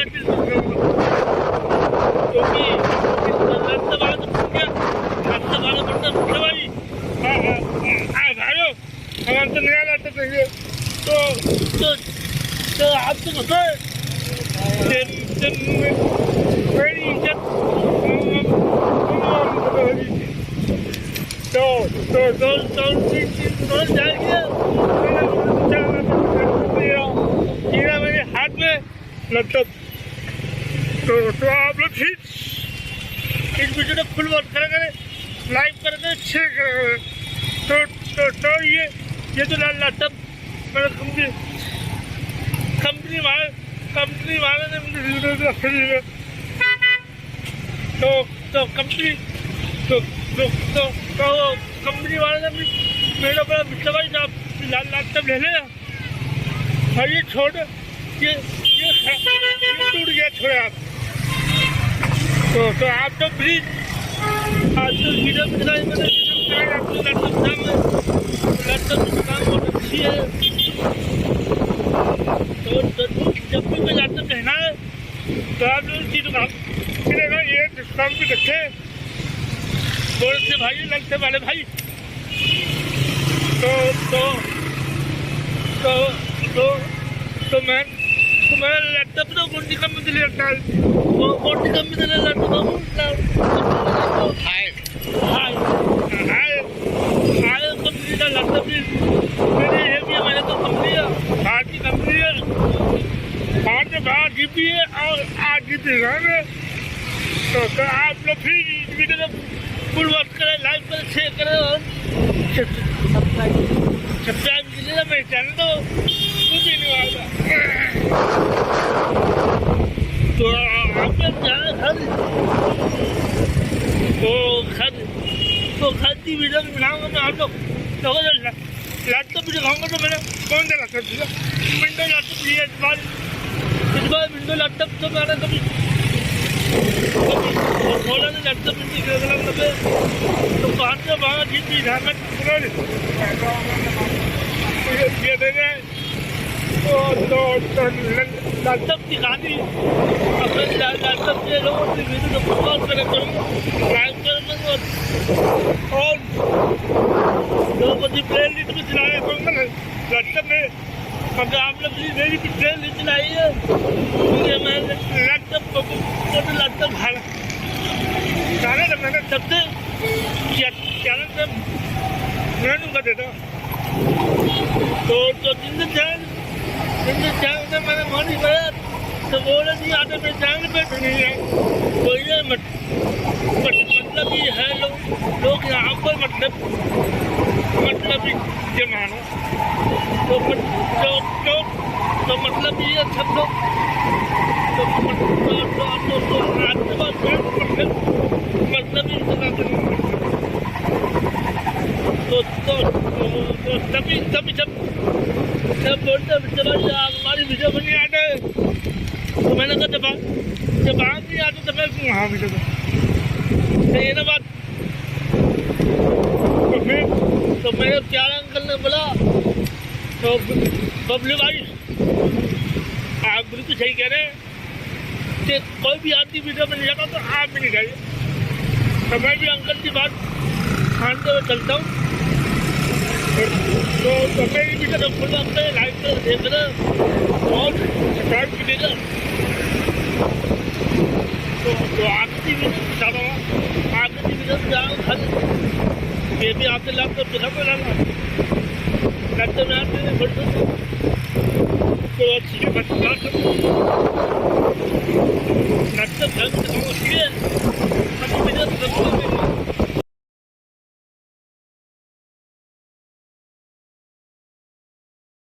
क्योंकि रास्ता वाला तो खुल गया, रास्ता वाला मतलब भाई भाइयों हमारे तो नया रास्ता चाहिए तो आप तो बताए मेरी इज्जत तो जाएगी मेरे हाथ में लैपटॉप तो आप लोग ठीक इस वीडियो को फुल वॉच करेंगे, लाइक करेंगे, शेयर करेंगे तो ये जो लैपटॉप मेरे कंपनी वाले ने मुझे तो कंपनी वाले ने मेरा बड़ा विश्वास आप लैपटॉप ले लेना और ये छोड़ ये टूट गया छोड़े आप तो आप तो प्लीज आज तो वीडियो बनाए मैंने आपको लैपटॉप की दुकान बहुत अच्छी है तो जब भी मैं लैपटॉप कहना है तो आप लोग की दुकान ना ये डिस्काउंट भी रखे बोल से भाई लैपटॉप वाले भाई तो मेरा लैपटॉप तो कौन सी कंपनी से लेता है वो कौन सी कंपनी से लैपटॉप कंपनी का लैपटॉप मेरे ये भी हमारे तो कंपनी है बाहर की कंपनी है बाहर से बाहर जीप है और 8 GB रैम है तो आप लोग फिर वीडियो को फुल वॉच करें, लाइक करें, शेयर करें और सब्सक्राइब कीजिएगा मेरे चैनल को कुछ भी नहीं आएगा तो आप लोग जाना तो खाती वीडियो भी बनाऊंगा मैं आप लोग तो लैपटॉप भी दिखाऊंगा तो मैंने कौन सा लैपटॉप दिया विंडो लैपटॉप लिया इस बार विंडो लैपटॉप तो मैंने कभी खोला नहीं लैपटॉप लगे तो 5 से 12 GB रैम ये दे गए तो लैपटॉप दिखा दी अपने लैपटॉप के लोगों से वीडियो को पॉज करेंगे लाइक करेंगे और लोगों की प्ले लिस्ट में चलाने कहूँगा ना लैपटॉप में अगर आप लोग मेरी भी प्ले लिस्ट चलाई है क्योंकि मैं लैपटॉप लैपटॉप डाला था मैंने सबसे चैनल पे मैं कर देता तो जिन चैनल से मैंने मन ही कराया तो बोले नहीं आते मेरे चैनल पे तो नहीं है तो ये मतलब ये है लोग यहाँ पर मतलब ये मानो तो मतलब ये सब लोग मतलब ही तभी जब बोलते हमारी वीडियो बनी आते तो मैंने कहा जब आप नहीं आते तो मैं क्यों वहाँ वीडियो ये ना बात तो मेरे प्यारे अंकल ने बोला तो बबलू भाई आप बिल्कुल सही कह रहे हैं कि कोई भी आदमी वीडियो में नहीं जाता तो आप भी नहीं जाइए तो मैं भी अंकल की बात मानते हुए चलता हूँ तो मेरी वीडियो फुल वक्त लाइक कर देखना और सब्सक्राइब कीजिएगा तो आखिरी वीडियो आखिरी वीडियो जाओ घर ये भी आपके लैपटॉप दिखा तो लैपटॉप में आते हैं तो अच्छी